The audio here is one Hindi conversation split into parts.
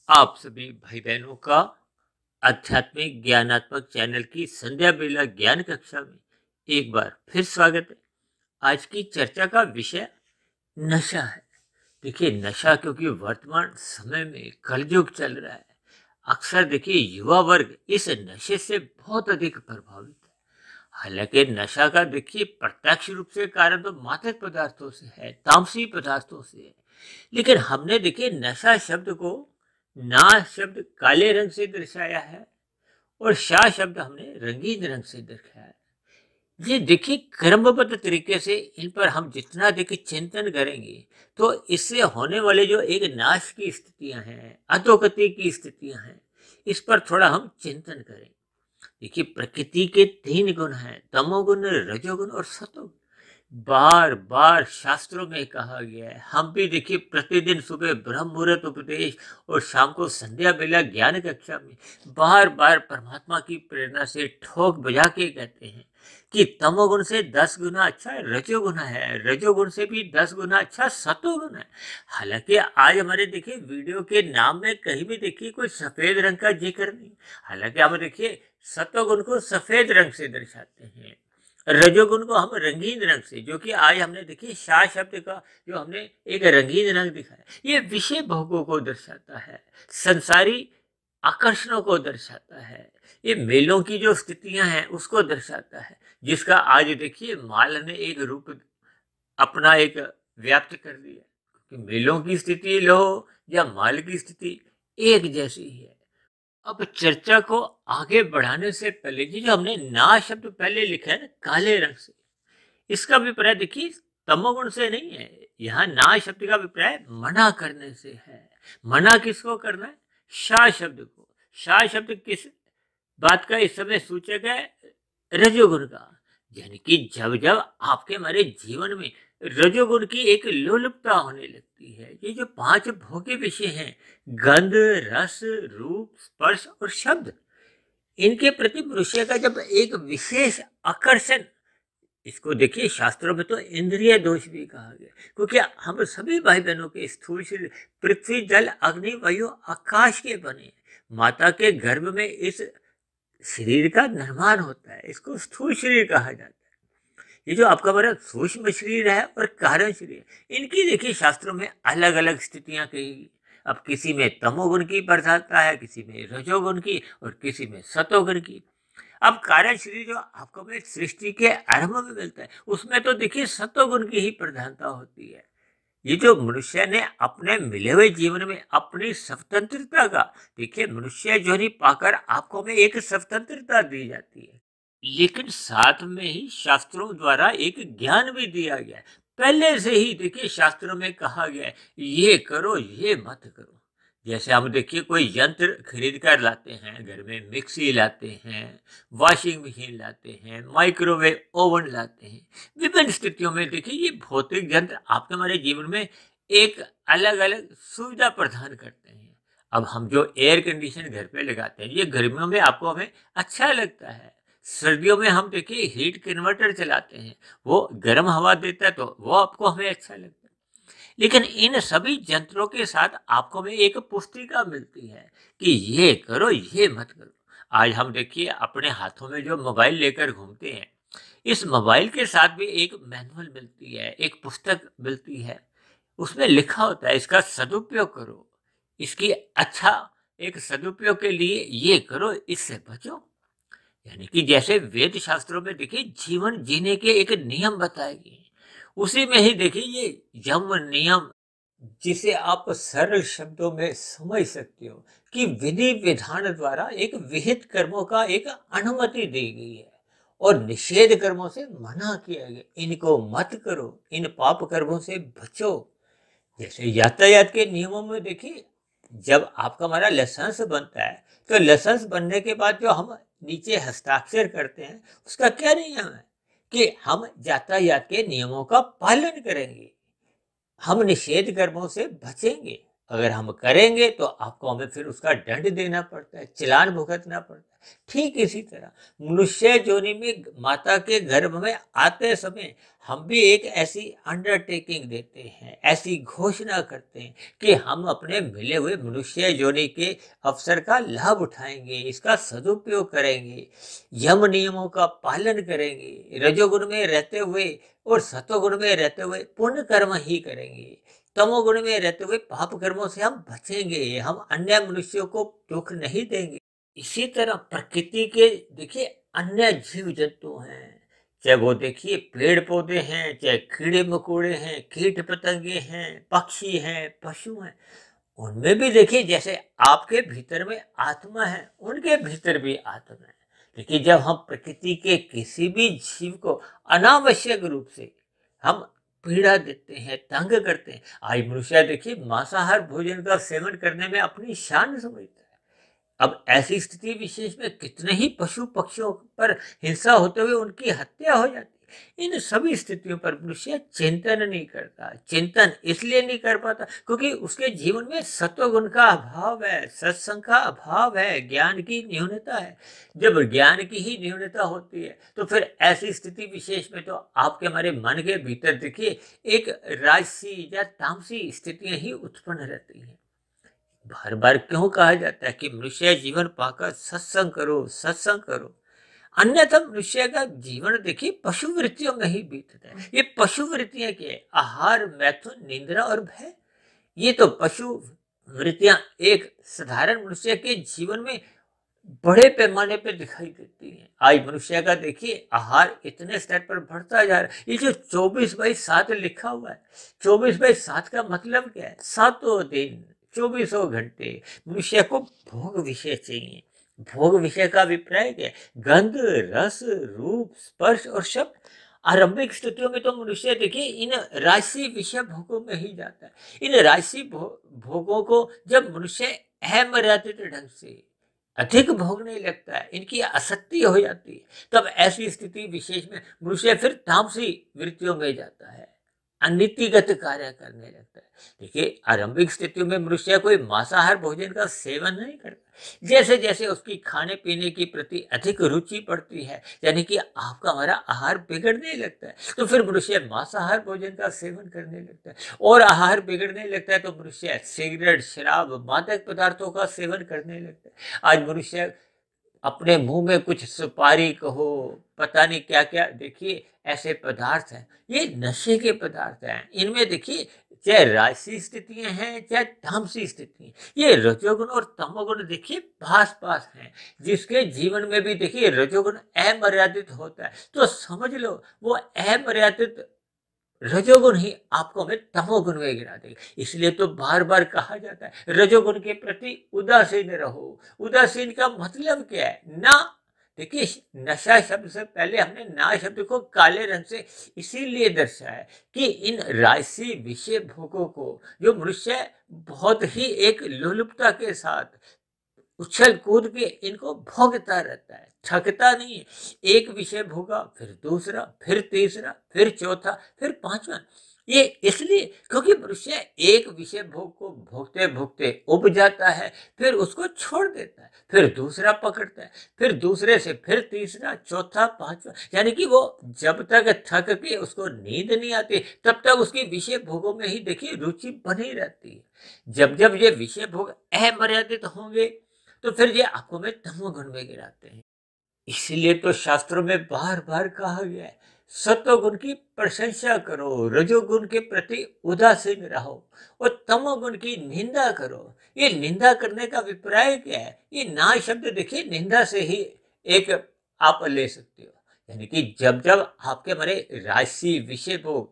आप सभी भाई बहनों का आध्यात्मिक ज्ञानात्मक चैनल की संध्या बेला ज्ञान कक्षा में एक बार फिर स्वागत है। आज की चर्चा का विषय नशा है। देखिए, नशा क्योंकि वर्तमान समय में कलयुग चल रहा है, अक्सर देखिए युवा वर्ग इस नशे से बहुत अधिक प्रभावित है। हालांकि नशा का देखिए प्रत्यक्ष रूप से कारण तो मादक पदार्थों से है, तामसी पदार्थों से है, लेकिन हमने देखिए नशा शब्द को ना शब्द काले रंग से दर्शाया है और शाह शब्द हमने रंगीन रंग से दर्शाया है। ये देखिए क्रमबद्ध तरीके से इन पर हम जितना देखिए चिंतन करेंगे तो इससे होने वाले जो एक नाश की स्थितियां हैं, अधोगति की स्थितियां हैं, इस पर थोड़ा हम चिंतन करें। देखिए, प्रकृति के तीन गुण हैं, तमोगुण, रजोगुण और सतोगुण। बार बार शास्त्रों में कहा गया है। हम भी देखिए प्रतिदिन सुबह ब्रह्म मुहूर्त उपदेश और शाम को संध्या बेला ज्ञान कक्षा में बार बार परमात्मा की प्रेरणा से ठोक बजा के कहते हैं कि तमोगुण से 10 गुना अच्छा रजोगुण है, रजोगुण से भी 10 गुना अच्छा सतोगुण है। हालांकि आज हमारे देखिए वीडियो के नाम में कहीं भी देखिए कोई सफेद रंग का जिक्र नहीं। हालांकि हम देखिए सतोगुण को सफेद रंग से दर्शाते हैं, रजोगुण को हम रंगीन रंग से, जो कि आज हमने देखिए शाह शब्द का जो हमने एक रंगीन रंग दिखाया, ये विषय भोगों को दर्शाता है, संसारी आकर्षणों को दर्शाता है, ये मेलों की जो स्थितियां हैं उसको दर्शाता है, जिसका आज देखिए माल ने एक रूप अपना एक व्याप्त कर दिया। कि मेलों की स्थिति लो या माल की स्थिति एक जैसी ही है। अब चर्चा को आगे बढ़ाने से पहले जी जो हमने ना शब्द पहले लिखा है ना काले रंग से, इसका अभिप्राय देखिए तमोगुण से नहीं है। यहाँ ना शब्द का अभिप्राय मना करने से है। मना किसको करना है? शाह शब्द को। शाह शब्द किस बात का इस समय सूचक है? रजोगुण का। यानी कि जब जब आपके हमारे जीवन में रजोगुण की एक लोलुपता होने लगती है, ये जो 5 भोग्य विषय हैं, गंध, रस, रूप, स्पर्श और शब्द, इनके प्रति मनुष्य का जब एक विशेष आकर्षण, इसको देखिए शास्त्रों में तो इंद्रिय दोष भी कहा गया, क्योंकि हम सभी भाई बहनों के स्थूल शरीर पृथ्वी, जल, अग्नि, वायु, आकाश के बने। माता के गर्भ में इस शरीर का निर्माण होता है, इसको स्थूल शरीर कहा जाता है। ये जो आपका हमारा सूक्ष्म शरीर है और कारण शरीर, इनकी देखिए शास्त्रों में अलग अलग स्थितियां कही गई। अब किसी में तमोगुण की प्रधानता है, किसी में रजोगुण की और किसी में सतोगुण की। अब कारण शरीर जो आपको में सृष्टि के आरंभ में मिलता है, उसमें तो देखिए सतोगुण की ही प्रधानता होती है। ये जो मनुष्य ने अपने मिले हुए जीवन में अपनी स्वतंत्रता का, देखिए मनुष्य जोनी पाकर आपको में एक स्वतंत्रता दी जाती है, लेकिन साथ में ही शास्त्रों द्वारा एक ज्ञान भी दिया गया है। पहले से ही देखिए शास्त्रों में कहा गया है, ये करो ये मत करो। जैसे हम देखिए कोई यंत्र खरीद कर लाते हैं, घर में मिक्सी लाते हैं, वॉशिंग मशीन लाते हैं, माइक्रोवेव ओवन लाते हैं। विभिन्न स्थितियों में देखिए ये भौतिक यंत्र आपके हमारे जीवन में एक अलग अलग सुविधा प्रदान करते हैं। अब हम जो एयर कंडीशन घर पे लगाते हैं, ये गर्मियों में आपको हमें अच्छा लगता है। सर्दियों में हम देखिए हीट कन्वर्टर चलाते हैं, वो गर्म हवा देता है तो वो आपको हमें अच्छा लगता है। लेकिन इन सभी यंत्रों के साथ आपको में एक पुस्तिका मिलती है कि ये करो ये मत करो। आज हम देखिए अपने हाथों में जो मोबाइल लेकर घूमते हैं, इस मोबाइल के साथ भी एक मैनुअल मिलती है, एक पुस्तक मिलती है। उसमें लिखा होता है इसका सदुपयोग करो, इसकी अच्छा एक सदुपयोग के लिए ये करो, इससे बचो। यानी कि जैसे वेद शास्त्रों में देखिए जीवन जीने के एक नियम बताए गए हैं, उसी में ही देखिए ये यम नियम, जिसे आप सरल शब्दों में समझ सकते हो कि विधि विधान द्वारा एक विहित कर्मों का एक अनुमति दी गई है और निषेध कर्मों से मना किया गया। इनको मत करो, इन पाप कर्मों से बचो। जैसे यातायात के नियमों में देखिए, जब आपका हमारा लाइसेंस बनता है तो लाइसेंस बनने के बाद जो हम नीचे हस्ताक्षर करते हैं, उसका क्या नियम है कि हम यातायात के नियमों का पालन करेंगे, हम निषेध कर्मों से बचेंगे। अगर हम करेंगे तो आपको हमें फिर उसका दंड देना पड़ता है, चालान भुगतना पड़ता है। ठीक इसी तरह मनुष्य योनि में माता के गर्भ में आते समय हम भी एक ऐसी अंडरटेकिंग देते हैं, ऐसी घोषणा करते हैं कि हम अपने मिले हुए मनुष्य योनि के अवसर का लाभ उठाएंगे, इसका सदुपयोग करेंगे, यम नियमों का पालन करेंगे, रजोगुण में रहते हुए और सतोगुण में रहते हुए पुण्य कर्म ही करेंगे, तमोगुण में रहते हुए पाप कर्मों से हम बचेंगे, हम अन्य मनुष्यों को दुख नहीं देंगे। इसी तरह प्रकृति के देखिए अन्य जीव जंतु हैं, चाहे वो देखिए पेड़ पौधे हैं, चाहे कीड़े मकोड़े हैं, कीट पतंगे हैं, पक्षी हैं, पशु हैं, उनमें भी देखिए जैसे आपके भीतर में आत्मा है, उनके भीतर भी आत्मा है। लेकिन जब हम प्रकृति के किसी भी जीव को अनावश्यक रूप से हम पीड़ा देते हैं, तंग करते हैं, आज मनुष्य देखिए मांसाहार भोजन का सेवन करने में अपनी शान समझता है। अब ऐसी स्थिति विशेष में कितने ही पशु पक्षियों पर हिंसा होते हुए उनकी हत्या हो जाती है। इन सभी स्थितियों पर मनुष्य चिंतन नहीं करता। चिंतन इसलिए नहीं कर पाता क्योंकि उसके जीवन में सत्वगुण का अभाव है, सत्संग का अभाव है, ज्ञान की न्यूनता है। जब ज्ञान की ही न्यूनता होती है तो फिर ऐसी स्थिति विशेष में तो आपके हमारे मन के भीतर देखिए एक राजसी या तामसी स्थितियां ही उत्पन्न रहती हैं। बार बार क्यों कहा जाता है कि मनुष्य जीवन पाकर सत्संग करो, सत्संग करो, अन्यथा मनुष्य का जीवन देखिए पशु वृत्तियों में ही बीतता है। ये पशु वृत्तियां क्या है? आहार, मैथुन, निंद्रा और भय। ये तो पशु वृत्तियां एक साधारण मनुष्य के जीवन में बड़े पैमाने पे दिखाई देती हैं। आज मनुष्य का देखिए आहार इतने स्तर पर बढ़ता जा रहा है। ये जो 24/7 लिखा हुआ है, 24/7 का मतलब क्या है? 7 दिन 24 घंटे मनुष्य को भोग विषय चाहिए। भोग विषय का अभिप्राय क्या है? गंध, रस, रूप, स्पर्श और शब्द। आरंभिक स्थितियों में तो मनुष्य देखिए इन राशि विषय भोगों में ही जाता है। इन राशि भोगों को जब मनुष्य अमर्यादित ढंग से अधिक भोगने लगता है, इनकी आसक्ति हो जाती है, तब ऐसी स्थिति विशेष में मनुष्य फिर तामसी वृत्तियों में जाता है, अनीतिगत कार्य करने लगता है। देखिए आरंभिक स्थितियों में मनुष्य कोई मांसाहार भोजन का सेवन नहीं करता। जैसे जैसे उसकी खाने पीने की प्रति अधिक रुचि पड़ती है, यानी कि आपका हमारा आहार बिगड़ने लगता है, तो फिर मनुष्य मांसाहार भोजन का सेवन करने लगता है। और आहार बिगड़ने लगता है तो मनुष्य सिगरेट, शराब, मादक पदार्थों का सेवन करने लगता है। आज मनुष्य अपने मुंह में कुछ सुपारी कहो, पता नहीं क्या क्या देखिए ऐसे पदार्थ हैं, ये नशे के पदार्थ हैं। इनमें देखिए चाहे राजसी स्थितियां हैं चाहे तामसी स्थितियां, ये रजोगुण और तमोगुण देखिए पास पास हैं। जिसके जीवन में भी देखिए रजोगुण अमर्यादित होता है तो समझ लो वो अमर्यादित रजोगुण ही आपको हमें तमोगुण में गिरा देगा। इसलिए तो बार बार कहा जाता है रजोगुण के प्रति उदासीन रहो। उदासीन का मतलब क्या है? ना देखिए नशा शब्द से पहले हमने ना शब्द को काले रंग से इसीलिए दर्शाया कि इन राजसी विषय भोगों को जो मनुष्य बहुत ही एक लोलुपता के साथ उछल कूद के इनको भोगता रहता है, थकता नहीं है। एक विषय भोगा, फिर दूसरा, फिर तीसरा, फिर चौथा, फिर पांचवा। ये इसलिए क्योंकि मनुष्य एक विषय भोग को भोगते भोगते उब जाता है, फिर उसको छोड़ देता है, फिर दूसरा पकड़ता है, फिर दूसरे से फिर तीसरा, चौथा, पांचवा, यानी कि वो जब तक थक के उसको नींद नहीं आती तब तक उसकी विषय भोगों में ही देखिए रुचि बनी रहती है। जब जब ये विषय भोग अमर्यादित होंगे तो फिर ये आपको में तमोगुण में गिराते हैं। इसीलिए तो शास्त्रों में बार बार कहा गया है सत्वगुण की प्रशंसा करो, रजोगुण के प्रति उदासीन रहो और तमोगुण की निंदा करो। ये निंदा करने का अभिप्राय क्या है? ये ना शब्द देखिए निंदा से ही एक आप ले सकते हो, यानी कि जब जब आपके हमारे राशि विषय भोग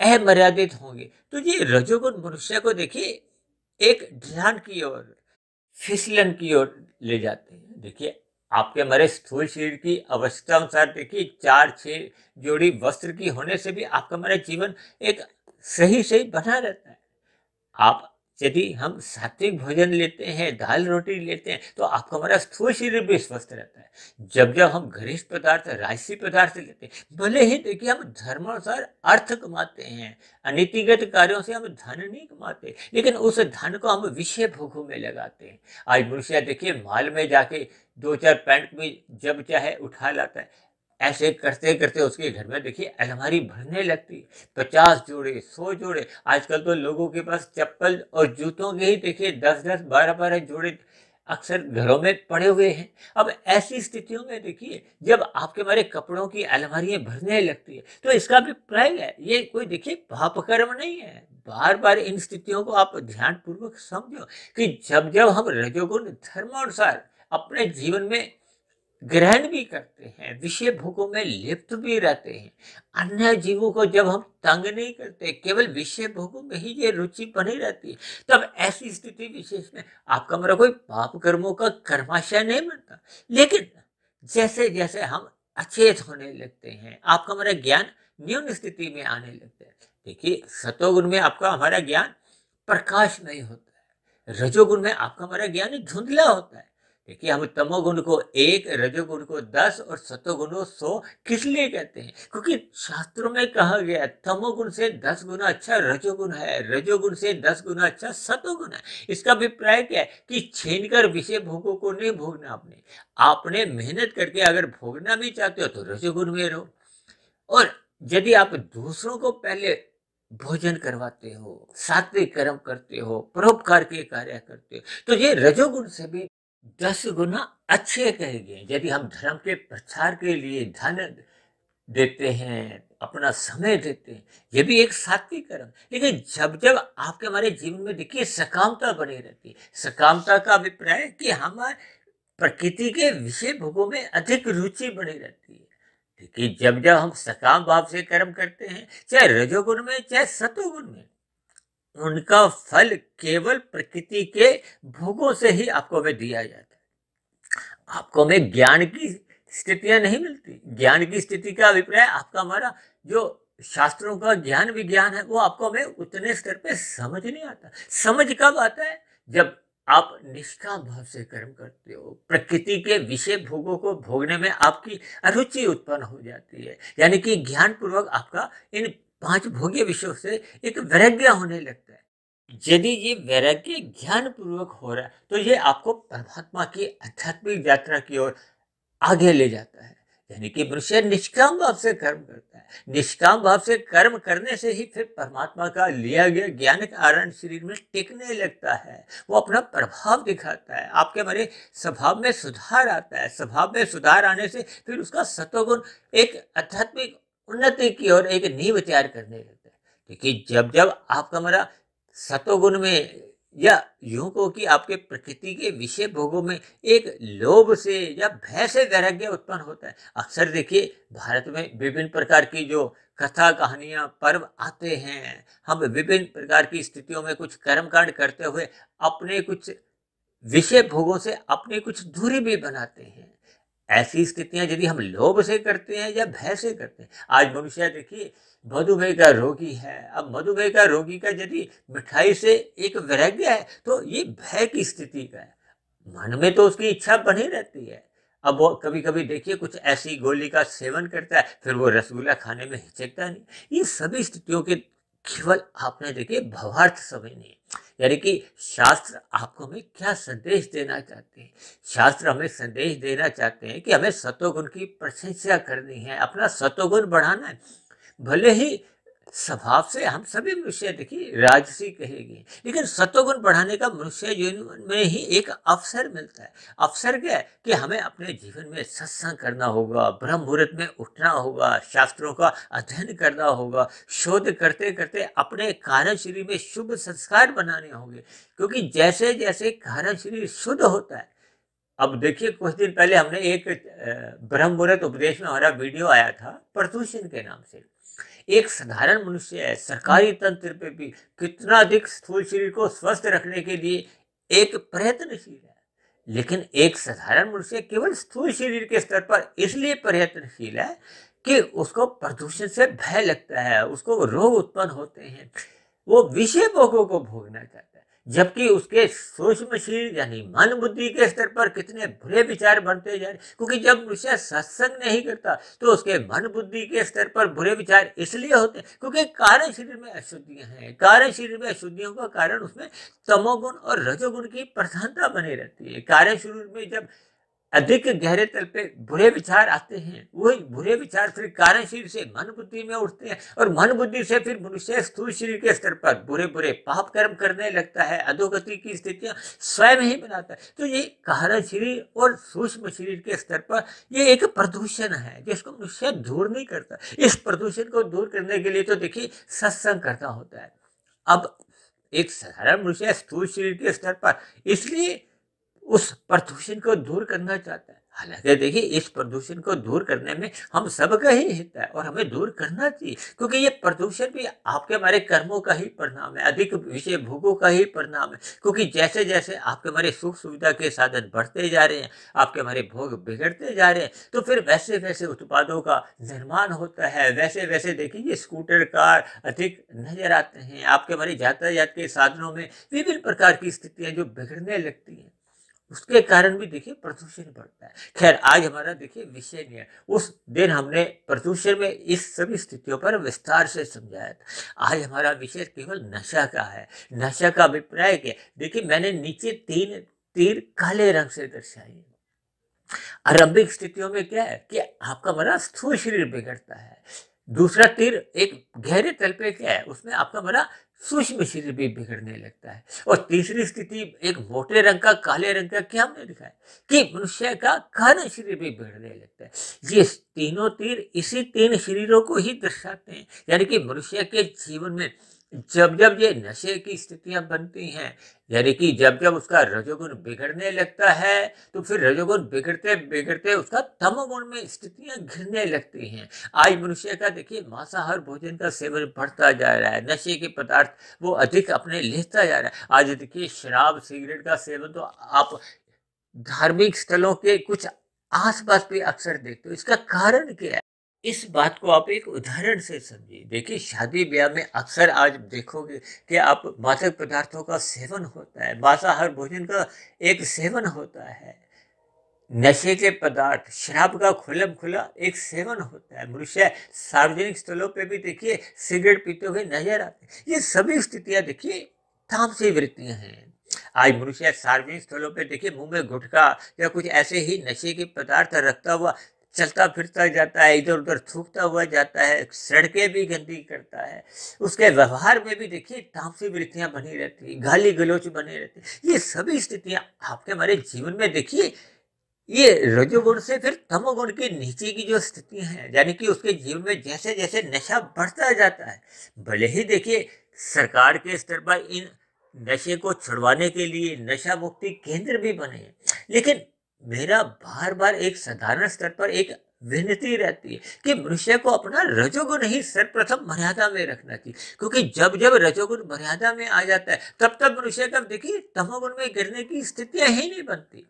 अमर्यादित होंगे तो ये रजोगुण मनुष्य को देखिए एक ध्यान की ओर, फिसलन की ओर ले जाते हैं। देखिए आपके हमारे स्थूल शरीर की अवस्था अनुसार देखिए 4-6 जोड़ी वस्त्र की होने से भी आपका हमारा जीवन एक सही सही बना रहता है। आप यदि हम सात्विक भोजन लेते हैं, दाल रोटी लेते हैं, तो आपका हमारा स्थूल शरीर भी स्वस्थ रहता है। जब जब हम घनिष्ठ पदार्थ, राजसी पदार्थ लेते हैं, भले ही देखिए हम धर्मानुसार अर्थ कमाते हैं, अनीतिगत कार्यों से हम धन नहीं कमाते, लेकिन उस धन को हम विषय भोगों में लगाते हैं। आज मनुष्य देखिए माल में जाके 2-4 पैंट भी जब चाहे उठा लाता है। ऐसे करते करते उसके घर में देखिए अलमारी भरने लगती है। 50 जोड़े, 100 जोड़े, आजकल तो लोगों के पास चप्पल और जूतों के ही देखिए 10-10, 12-12 जोड़े अक्सर घरों में पड़े हुए हैं। अब ऐसी स्थितियों में देखिए जब आपके हमारे कपड़ों की अलमारियां भरने लगती है, तो इसका अभिप्राय है ये कोई देखिए पाप कर्म नहीं है। बार बार इन स्थितियों को आप ध्यान पूर्वक समझो कि जब जब हम रजोगुण धर्मानुसार अपने जीवन में ग्रहण भी करते हैं, विषय भोगों में लिप्त भी रहते हैं, अन्य जीवों को जब हम तंग नहीं करते, केवल विषय भोगों में ही ये रुचि बनी रहती है, तब ऐसी स्थिति विशेष में आपका मेरा कोई पाप कर्मों का कर्माशय नहीं बनता। लेकिन जैसे जैसे हम अचेत होने लगते हैं, आपका हमारा ज्ञान न्यून स्थिति में आने लगता है। देखिए सतोगुण में आपका हमारा ज्ञान प्रकाशमय होता है, रजोगुण में आपका हमारा ज्ञान धुंधला होता है। देखिए हम तमोगुण को 1, रजोगुण को 10 और सतोगुण को 100 किस लिए कहते हैं? क्योंकि शास्त्रों में कहा गया तमोगुण से 10 गुना अच्छा रजोगुण है, रजोगुण से 10 गुना अच्छा सतोगुण है। इसका अभिप्राय क्या है कि छीनकर विषय भोगों को नहीं भोगना। आपने मेहनत करके अगर भोगना भी चाहते हो तो रजोगुण में रहो, और यदि आप दूसरों को पहले भोजन करवाते हो, सात्विक कर्म करते हो, परोपकार के कार्य करते हो, तो ये रजोगुण से भी 10 गुना अच्छे कहेंगे। यदि हम धर्म के प्रचार के लिए धन देते हैं, अपना समय देते हैं, ये भी एक सात्विक कर्म। लेकिन जब जब आपके हमारे जीवन में देखिए सकामता बनी रहती है, सकामता का अभिप्राय है कि हमारे प्रकृति के विषय भोगों में अधिक रुचि बनी रहती है। देखिए जब जब हम सकाम भाव से कर्म करते हैं, चाहे रजोगुण में चाहे सतोगुण में, उनका फल केवल प्रकृति के भोगों से ही आपको हमें दिया जाता है। आपको हमें ज्ञान की स्थितियां नहीं मिलती। ज्ञान की स्थिति का अभिप्राय आपका हमारा जो शास्त्रों का ज्ञान विज्ञान है वो आपको हमें उतने स्तर पे समझ नहीं आता। समझ कब आता है? जब आप निष्काम भाव से कर्म करते हो, प्रकृति के विषय भोगों को भोगने में आपकी अरुचि उत्पन्न हो जाती है, यानी कि ज्ञान पूर्वक आपका इन 5 भोग्य विषयों से एक वैराग्य होने लगता है। यदि ये वैराग्य ज्ञान पूर्वक हो रहा है तो ये आपको परमात्मा की आध्यात्मिक यात्रा की ओर आगे ले जाता है। यानी कि मनुष्य निष्काम भाव से कर्म करता है, निष्काम भाव से कर्म करने से ही फिर परमात्मा का लिया गया ज्ञान का आरण शरीर में टिकने लगता है, वो अपना प्रभाव दिखाता है, आपके हमारे स्वभाव में सुधार आता है। स्वभाव में सुधार आने से फिर उसका सतोगुण एक आध्यात्मिक उन्नति की ओर एक नींव तैयार करने लगता है। देखिए जब जब आपका हमारा सतोगुण में, या यूं को कि आपके प्रकृति के विषय भोगों में एक लोभ से या भय से वैराग्य उत्पन्न होता है। अक्सर देखिए भारत में विभिन्न प्रकार की जो कथा कहानियां पर्व आते हैं, हम विभिन्न प्रकार की स्थितियों में कुछ कर्मकांड करते हुए अपने कुछ विषय भोगों से अपनी कुछ दूरी भी बनाते हैं। ऐसी स्थितियां यदि हम लोभ से करते हैं या भय से करते हैं, आज मनुष्य देखिए मधुमेह का रोगी है। अब मधुमेह का रोगी का यदि मिठाई से एक वैराग्य है तो ये भय की स्थिति का है, मन में तो उसकी इच्छा बनी रहती है। अब वो कभी कभी देखिए कुछ ऐसी गोली का सेवन करता है, फिर वो रसगुल्ला खाने में हिचकता नहीं। ये सभी स्थितियों के केवल आपने देखिए भावार्थ समझनी है, यानी कि शास्त्र आपको हमें क्या संदेश देना चाहते हैं। शास्त्र हमें संदेश देना चाहते हैं कि हमें सतोगुण की प्रशंसा करनी है, अपना सतोगुण बढ़ाना है। भले ही स्वभाव से हम सभी मनुष्य देखिए राजसी कहेगी, लेकिन सतोगुण बढ़ाने का मनुष्य जीवन में ही एक अवसर मिलता है। अवसर क्या है कि हमें अपने जीवन में सत्संग करना होगा, ब्रह्म मुहूर्त में उठना होगा, शास्त्रों का अध्ययन करना होगा, शोध करते करते अपने कारण शरीर में शुभ संस्कार बनाने होंगे, क्योंकि जैसे जैसे कारण शरीर शुद्ध होता है। अब देखिए कुछ दिन पहले हमने एक ब्रह्म मुहूर्त उपदेश में हमारा वीडियो आया था प्रदूषण के नाम से। एक साधारण मनुष्य है, सरकारी तंत्र पे भी कितना अधिक स्थूल शरीर को स्वस्थ रखने के लिए एक प्रयत्नशील है, लेकिन एक साधारण मनुष्य केवल स्थूल शरीर के स्तर पर इसलिए प्रयत्नशील है कि उसको प्रदूषण से भय लगता है, उसको रोग उत्पन्न होते हैं, वो विषय भोगों को भोगना चाहता है। जबकि उसके सूक्ष्म शरीर यानी मन बुद्धि के स्तर पर कितने बुरे विचार बनते जा रहे। क्योंकि जब मनुष्य सत्संग नहीं करता तो उसके मन बुद्धि के स्तर पर बुरे विचार इसलिए होते हैं क्योंकि कारण शरीर में अशुद्धियां हैं। कारण शरीर में अशुद्धियों का कारण उसमें तमोगुण और रजोगुण की प्रधानता बनी रहती है। कारण शरीर में जब अधिक गहरे तल पे बुरे विचार आते हैं, वही बुरे विचार फिर कारण शरीर से मन बुद्धि में उठते हैं और मन बुद्धि से फिर मनुष्य स्थूल शरीर के स्तर पर बुरे बुरे पाप कर्म करने लगता है, अधोगति की स्थितियां स्वयं ही बनाता है। तो ये कारण शरीर और सूक्ष्म शरीर के स्तर पर ये एक प्रदूषण है जिसको मनुष्य दूर नहीं करता। इस प्रदूषण को दूर करने के लिए तो देखिए सत्संग करना होता है। अब एक साधारण मनुष्य स्थूल शरीर के स्तर पर इसलिए उस प्रदूषण को दूर करना चाहता है। हालांकि देखिए इस प्रदूषण को दूर करने में हम सबका ही हित है और हमें दूर करना चाहिए क्योंकि ये प्रदूषण भी आपके हमारे कर्मों का ही परिणाम है, अधिक विषय भोगों का ही परिणाम है। क्योंकि जैसे जैसे आपके हमारे सुख सुविधा के साधन बढ़ते जा रहे हैं, आपके हमारे भोग बिगड़ते जा रहे हैं, तो फिर वैसे वैसे उत्पादों का निर्माण होता है, वैसे वैसे देखिए ये स्कूटर कार अधिक नजर आते हैं। आपके हमारे यातायात के साधनों में विभिन्न प्रकार की स्थितियां जो बिगड़ने लगती हैं, उसके कारण भी देखिए प्रदूषण बढ़ता है। खैर आज हमारा देखिए विषय नहीं है, उस दिन हमने प्रदूषण में इस सभी स्थितियों पर विस्तार से समझाया था। आज हमारा विषय केवल नशा का है। नशा का अभिप्राय क्या? देखिए मैंने नीचे 3 तीर काले रंग से दर्शाए। आरंभिक स्थितियों में क्या है कि आपका हमारा स्थूल शरीर बिगड़ता है। दूसरा तीर एक गहरे तल पे क्या है, उसमें आपका हमारा सूक्ष्म शरीर भी बिगड़ने लगता है। और तीसरी स्थिति एक मोटे रंग का काले रंग का क्या हमने दिखा है कि मनुष्य का कारण शरीर भी बिगड़ने लगता है। ये तीनों तीर इसी 3 शरीरों को ही दर्शाते हैं। यानी कि मनुष्य के जीवन में जब जब ये नशे की स्थितियां बनती हैं, यानी कि जब जब उसका रजोगुण बिगड़ने लगता है तो फिर रजोगुण बिगड़ते बिगड़ते उसका तमोगुण में स्थितियां घिरने लगती हैं। आज मनुष्य का देखिए मांसाहार भोजन का सेवन बढ़ता जा रहा है, नशे के पदार्थ वो अधिक अपने लेता जा रहा है। आज देखिए शराब सिगरेट का सेवन तो आप धार्मिक स्थलों के कुछ आसपास भी अक्सर देखते हो। इसका कारण क्या है? इस बात को आप एक उदाहरण से समझिए। देखिए शादी ब्याह में अक्सर आज देखोगे कि आप मादक पदार्थों का सेवन होता है, मांसाहार भोजन का एक सेवन होता है, नशे के पदार्थ शराब का खुल्लम खुला एक सेवन होता है। मनुष्य सार्वजनिक स्थलों पे भी देखिए सिगरेट पीते हुए नजर आते हैं। ये सभी स्थितियां देखिए तामसी वृत्तियां हैं। आज मनुष्य सार्वजनिक स्थलों पे देखिए मुंह में गुटखा या कुछ ऐसे ही नशे के पदार्थ रखता हुआ चलता फिरता जाता है, इधर उधर थूकता हुआ जाता है, सड़कें भी गंदी करता है। उसके व्यवहार में भी देखिए तामसी वृत्तियां बनी रहती है, गाली गलौच बने रहती है। ये सभी स्थितियां आपके हमारे जीवन में देखिए ये रजोगुण से फिर तमोगुण के नीचे की जो स्थितियां हैं, यानी कि उसके जीवन में जैसे जैसे नशा बढ़ता जाता है, भले ही देखिए सरकार के स्तर पर इन नशे को छुड़वाने के लिए नशा मुक्ति केंद्र भी बने हैं, लेकिन मेरा बार बार एक साधारण स्तर पर एक विनती रहती है कि मनुष्य को अपना रजोगुण ही सर्वप्रथम मर्यादा में रखना चाहिए। क्योंकि जब जब रजोगुण मर्यादा में आ जाता है तब तब मनुष्य का देखिए तमोगुण में गिरने की स्थितियां ही नहीं बनती।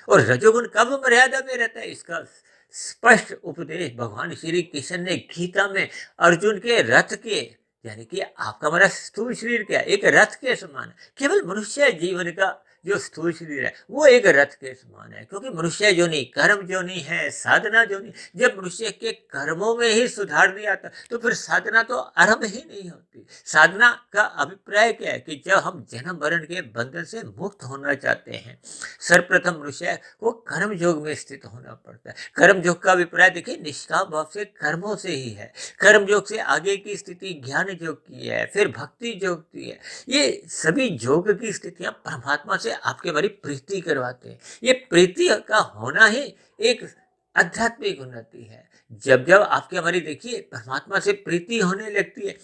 और रजोगुण कब मर्यादा में रहता है, इसका स्पष्ट उपदेश भगवान श्री कृष्ण ने गीता में अर्जुन के रथ के, यानी कि आपका हमारा स्थूल शरीर क्या एक रथ के समान, केवल मनुष्य जीवन का जो स्थूल शरीर है वो एक रथ के समान है। क्योंकि मनुष्य जो नहीं कर्म जो नहीं है, साधना जो नहीं, जब मनुष्य के कर्मों में ही सुधार नहीं आता तो फिर साधना तो आरंभ ही नहीं होती। साधना का अभिप्राय क्या है कि जब हम जन्म मरण के बंधन से मुक्त होना चाहते हैं, सर्वप्रथम मनुष्य को कर्म योग में स्थित होना पड़ता है। कर्म योग का अभिप्राय देखिए निष्काम भाव से कर्मों से ही है। कर्म योग से आगे की स्थिति ज्ञान योग की है, फिर भक्ति योग की है। ये सभी योग की स्थितियां परमात्मा से आपके हमारी प्रीति करवाते हैं। ये प्रीति का होना ही एक आध्यात्मिक उन्नति है। जब जब आपके हमारी देखिए परमात्मा से प्रीति होने लगती है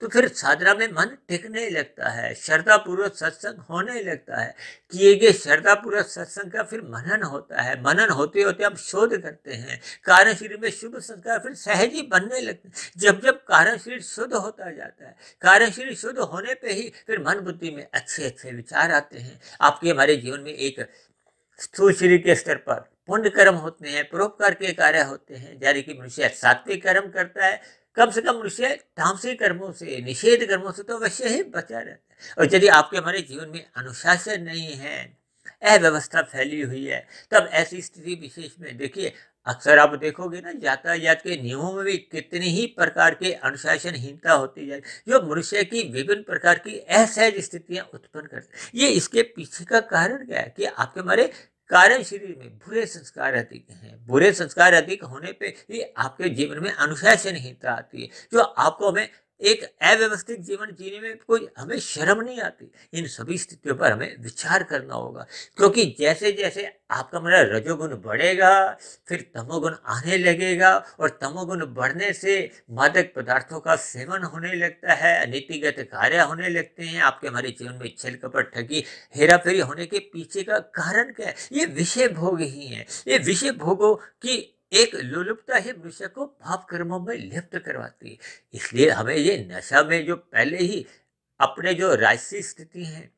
तो फिर साधना में मन टिकने लगता है, श्रद्धा पूर्वक सत्संग होने लगता है। किए गए श्रद्धा पूर्वक सत्संग का फिर मनन होता है, मनन होते होते हम शोध करते हैं, कारण शरीर में शुभ संस्कार फिर सहज ही बनने लगते हैं। जब जब कारण शरीर शुद्ध होता जाता है, कारण शरीर शुद्ध होने पे ही फिर मन बुद्धि में अच्छे अच्छे विचार आते हैं। आपके हमारे जीवन में एक स्थूल शरीर के स्तर पर पुण्य कर्म होते हैं, परोपकार के कार्य होते हैं, यानी कि मनुष्य सात्विक कर्म करता है, कम से कम मनुष्य तामसिक कर्मों से, निषेध कर्मों से तो अवश्य ही बचा रहता है। और यदि आपके हमारे जीवन में अनुशासन नहीं है, अव्यवस्था फैली हुई है, तब ऐसी स्थिति विशेष में देखिए अक्सर आप देखोगे ना, यातायात के नियमों में भी कितनी ही प्रकार के अनुशासनहीनता होती जाए, जो मनुष्य की विभिन्न प्रकार की असहज स्थितियां उत्पन्न करती। ये इसके पीछे का कारण क्या है कि आपके हमारे कारण शरीर में बुरे संस्कार अधिक हैं। बुरे संस्कार अधिक होने पे ही आपके जीवन में अनुशासनहीनता आती है, जो आपको हमें एक अव्यवस्थित जीवन जीने में कोई हमें शर्म नहीं आती। इन सभी स्थितियों पर हमें विचार करना होगा, क्योंकि जैसे जैसे आपका मेरा रजोगुण बढ़ेगा, फिर तमोगुण आने लगेगा, और तमोगुण बढ़ने से मादक पदार्थों का सेवन होने लगता है, अनीतिगत कार्य होने लगते हैं। आपके हमारे जीवन में छल कपट ठगी हेरा फेरी होने के पीछे का कारण क्या है? ये विषय भोग ही है। ये विषय भोगों की एक लोलुपता ही मनुष्य को पाप कर्मों में लिप्त करवाती है। इसलिए हमें ये नशा में जो पहले ही अपने जो राजसी स्थिति है,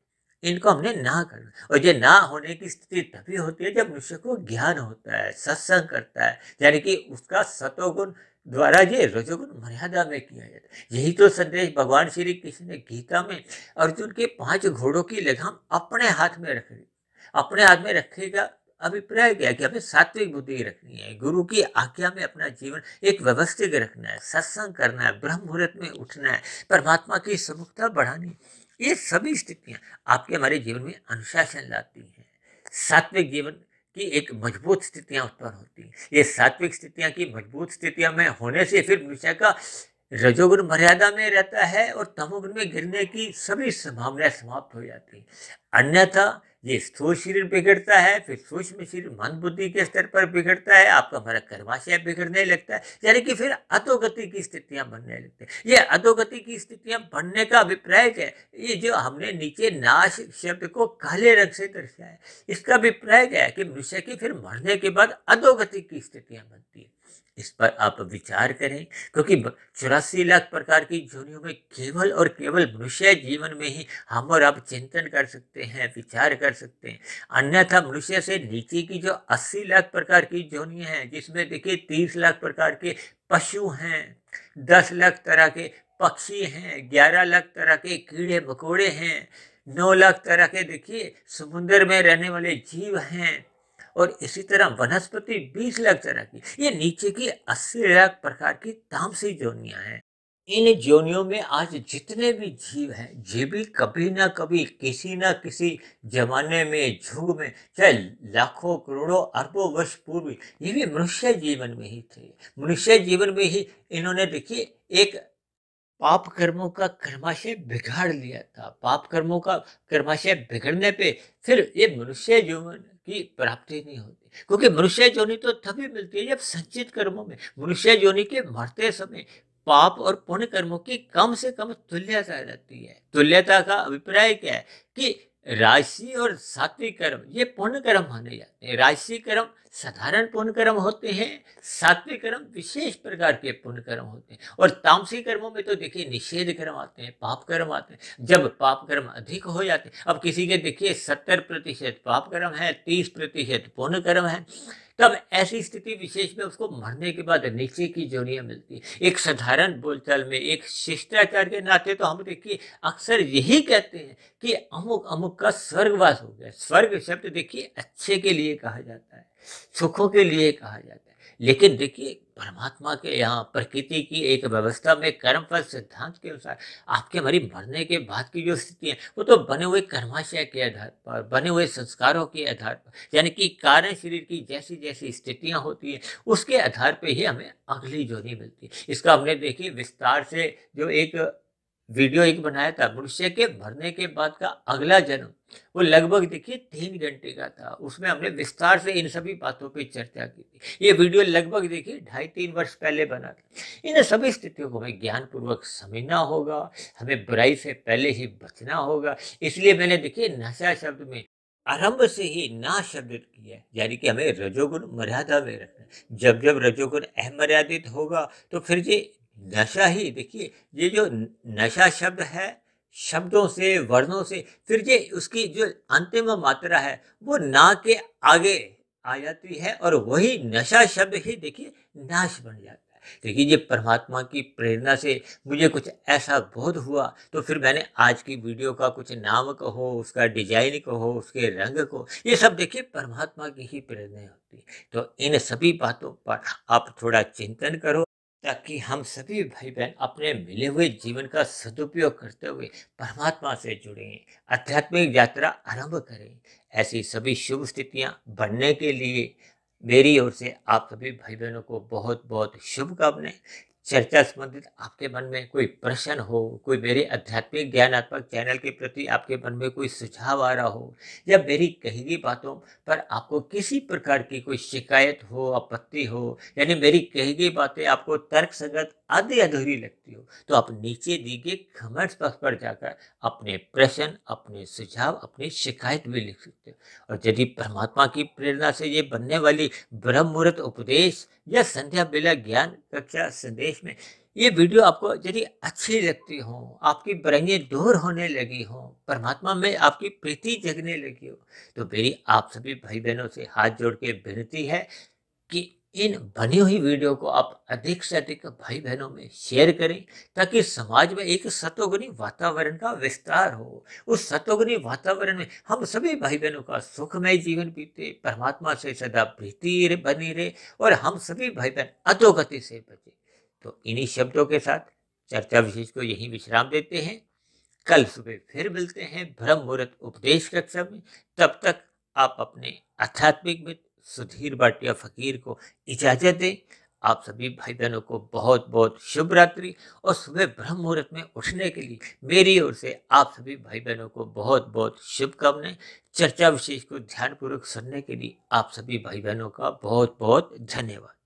इनको हमने ना करना। और ये ना होने की स्थिति तभी होती है जब मनुष्य को ज्ञान होता है, सत्संग करता है, यानी कि उसका सतोगुण द्वारा ये रजोगुण मर्यादा में किया जाता है। यही तो संदेश भगवान श्री कृष्ण ने गीता में अर्जुन के 5 घोड़ों की लगाम अपने हाथ में रख दी। अपने हाथ में रखेगा अभिप्राय क्या है कि हमें सात्विक बुद्धि रखनी है, गुरु की आज्ञा में अपना जीवन एक व्यवस्थित रखना है, सत्संग करना है, ब्रह्म मुहूर्त में उठना है, परमात्मा की सम्मुखता बढ़ानी। ये सभी स्थितियां आपके हमारे जीवन में अनुशासन लाती हैं। सात्विक जीवन की एक मजबूत स्थितियां उत्पन्न होती हैं। ये सात्विक स्थितियां की मजबूत स्थितियां में होने से फिर मनुष्य का रजोगुण मर्यादा में रहता है और तमोगुण में गिरने की सभी संभावनाएं समाप्त हो जाती हैं। अन्यथा ये स्थूल शरीर बिगड़ता है, फिर सूक्ष्म शरीर मन बुद्धि के स्तर पर बिगड़ता है, आपका हमारा कर्माशय बिगड़ने लगता है, यानी कि फिर अधोगति की स्थितियां बनने लगती है। ये अधोगति की स्थितियां बनने का अभिप्राय क्या है? ये जो हमने नीचे नाश शब्द को काले रंग से दर्शाया है, इसका अभिप्राय क्या है कि मनुष्य की फिर मरने के बाद अधोगति की स्थितियां बनती है। इस पर आप विचार करें, क्योंकि 84 लाख प्रकार की योनियों में केवल और केवल मनुष्य जीवन में ही हम और आप चिंतन कर सकते हैं, विचार कर सकते हैं। अन्यथा मनुष्य से नीचे की जो 80 लाख प्रकार की योनियां हैं, जिसमें देखिए 30 लाख प्रकार के पशु हैं, 10 लाख तरह के पक्षी हैं, 11 लाख तरह के कीड़े मकोड़े हैं, 9 लाख तरह के देखिए समुद्र में रहने वाले जीव हैं, और इसी तरह वनस्पति 20 लाख तरह की, ये नीचे की 80 लाख प्रकार की तामसी जोनियां हैं। इन जोनियों में आज जितने भी जीव हैं, ये भी कभी ना कभी किसी ना किसी जमाने में, युग में, चाहे लाखों करोड़ों अरबों वर्ष पूर्व, ये भी मनुष्य जीवन में ही थे। मनुष्य जीवन में ही इन्होंने देखिए एक पाप कर्मों का कर्माशय बिगाड़ लिया था। पाप कर्मों का कर्माशय बिगड़ने पे फिर ये मनुष्य जीवन की प्राप्ति नहीं होती, क्योंकि मनुष्य योनि तो तभी मिलती है जब संचित कर्मों में मनुष्य योनि के मरते समय पाप और पुण्य कर्मों की कम से कम तुल्यता रहती है। तुल्यता का अभिप्राय क्या है कि राजसी और सात्विक कर्म ये पुण्य कर्म माने जाते हैं। राजसी कर्म साधारण पुण्य कर्म होते हैं, सात्विक कर्म विशेष प्रकार के पुण्य कर्म होते हैं, और तामसिक कर्मों में तो देखिए निषेध कर्म आते हैं, पाप कर्म आते हैं। जब पाप कर्म अधिक हो जाते हैं, अब किसी के देखिए 70% पाप कर्म है, 30% पुण्य कर्म है, तब ऐसी स्थिति विशेष में उसको मरने के बाद नीचे की जोनियां मिलती है। एक साधारण बोलचाल में, एक शिष्टाचार के नाते तो हम देखिए अक्सर यही कहते हैं कि अमुक अमुक का स्वर्गवास हो गया। स्वर्ग शब्द देखिए अच्छे के लिए कहा जाता है, सुखों के लिए कहा जाता है, लेकिन देखिए परमात्मा के यहाँ प्रकृति की एक व्यवस्था में कर्मफल सिद्धांत के अनुसार आपके हमारी मरने के बाद की जो स्थिति है, वो तो बने हुए कर्माशय के आधार पर, बने हुए संस्कारों के आधार पर, यानी कि कारण शरीर की जैसी जैसी स्थितियां होती हैं उसके आधार पर ही हमें अगली जोनी मिलती है। इसका हमने देखिए विस्तार से जो एक वीडियो एक बनाया था, मनुष्य के मरने के बाद का अगला जन्म, वो लगभग देखिए 3 घंटे का था। उसमें हमने विस्तार से इन सभी बातों पे चर्चा की थी। ये वीडियो लगभग देखिए 2.5-3 वर्ष पहले बना था। इन सभी स्थितियों को हमें ज्ञान पूर्वक समझना होगा, हमें बुराई से पहले ही बचना होगा। इसलिए मैंने देखिए नशा शब्द में आरंभ से ही ना शब्द किया है, यानी कि हमें रजोगुण मर्यादा में रखना है। जब जब रजोगुण अमर्यादित होगा तो फिर ये नशा ही देखिए, ये जो नशा शब्द है, शब्दों से, वर्णों से, फिर ये उसकी जो अंतिम मात्रा है वो ना के आगे आ जाती है, और वही नशा शब्द ही देखिए नाश बन जाता है। देखिए, ये परमात्मा की प्रेरणा से मुझे कुछ ऐसा बोध हुआ, तो फिर मैंने आज की वीडियो का कुछ नाम कहो, उसका डिजाइन कहो, उसके रंग को, ये सब देखिए परमात्मा की ही प्रेरणा होती है। तो इन सभी बातों पर आप थोड़ा चिंतन करो, ताकि हम सभी भाई बहन अपने मिले हुए जीवन का सदुपयोग करते हुए परमात्मा से जुड़ें, आध्यात्मिक यात्रा आरंभ करें। ऐसी सभी शुभ स्थितियां बनने के लिए मेरी ओर से आप सभी भाई बहनों को बहुत बहुत शुभकामनाएं। चर्चा संबंधित आपके मन में कोई प्रश्न हो, कोई मेरे आध्यात्मिक ज्ञानात्मक चैनल के प्रति आपके मन में कोई सुझाव आ रहा हो, या मेरी कही गई बातों पर आपको किसी प्रकार की कोई शिकायत हो, आपत्ति हो, यानी मेरी कही गई बातें आपको तर्क संगत आधी अधूरी लगती हो, तो आप नीचे दी गई कमेंट्स बॉक्स पर जाकर अपने प्रश्न, अपने सुझाव, अपनी शिकायत भी लिख सकते हो। और यदि परमात्मा की प्रेरणा से ये बनने वाली ब्रह्म मुहूर्त उपदेश या संध्या बेला ज्ञान कक्षा संदेश में ये वीडियो आपको यदि अच्छी लगती हो, आपकी बुराइयां दूर होने लगी हो, परमात्मा में आपकी प्रीति जगने लगी हो, तो मेरी आप सभी भाई बहनों से हाथ जोड़ के विनती है कि इन बनी हुई वीडियो को आप अधिक से अधिक भाई बहनों में शेयर करें, ताकि समाज में एक सतोगुणी वातावरण का विस्तार हो। उस सतोगुणी वातावरण में हम सभी भाई बहनों का सुखमय जीवन बीते, परमात्मा से सदा प्रीति बनी रहे और हम सभी भाई बहन अधोगति से बचे। तो इन्हीं शब्दों के साथ चर्चा विशेष को यहीं विश्राम देते हैं। कल सुबह फिर मिलते हैं ब्रह्म मुहूर्त उपदेश कक्षा में। तब तक आप अपने आध्यात्मिक मित्र सुधीर भाटिया फकीर को इजाजत दें। आप सभी भाई बहनों को बहुत बहुत शुभ रात्रि, और सुबह ब्रह्म मुहूर्त में उठने के लिए मेरी ओर से आप सभी भाई बहनों को बहुत बहुत शुभकामनाएं। चर्चा विशेष को ध्यानपूर्वक सुनने के लिए आप सभी भाई बहनों का बहुत बहुत धन्यवाद।